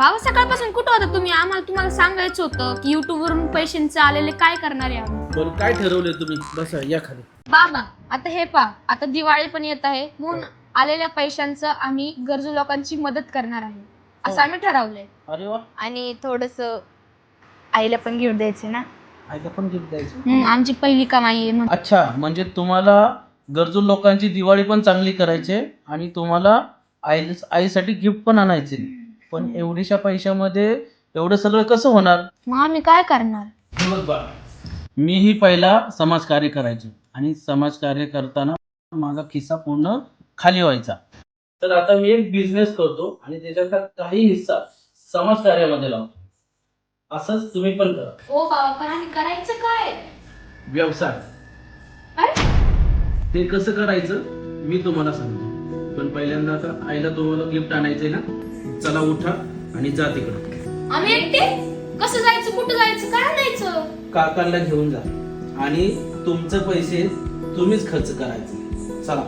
बाबा सकाळपासून कुठं होता तुम्ही? आम्हाला तुम्हाला सांगायचं होतं की युट्यूब वरून पैशांचे आलेले काय करणार आहे आम्ही. बरं काय ठरवलंय तुम्ही? बसा या खाली. बाबा आता हे पहा, आता दिवाळी पण येत आहे म्हणून आलेल्या पैशांचं आम्ही गरजू लोकांची मदत करणार आहे असं आम्ही ठरवलंय. अरे वा, आणि थोडस आईला पण घेऊन द्यायचे ना. आईला पण गिफ्ट द्यायचं. आमची पहिली कमाई आहे म्हणून. अच्छा, म्हणजे तुम्हाला गरजू लोकांची दिवाळी पण चांगली करायची आणि तुम्हाला आईसाठी गिफ्ट पण आणायचे. पण एवढ्याशा पैशामध्ये एवढं सगळं कसं होणार? मग आम्ही काय करणार? हे बघ बाळा, मीही पहिला समाजकार्य करायचो आणि समाजकार्य करताना माझा खिस्सा पूर्ण खाली व्हायचा. तर आता मी एक बिझनेस करतो आणि त्याच्यातला काही हिस्सा समाजकार्यामध्ये लावतो. असंच तुम्ही पण करा. ओ बाबा पण आम्ही करायचं काय? व्यवसाय ते कसं करायचं मी तुम्हाला सांगतो. पण पहिल्यांदा आता आईला तुम्हाला गिफ्ट आणायचंय ना. चला उठा आणि जा तिकडं. आम्ही एकटे कसं जायचं, कुठं जायचं, काय आणायचं? काकांना घेऊन जा आणि तुमचे पैसे तुम्हीच खर्च करायचे. चला.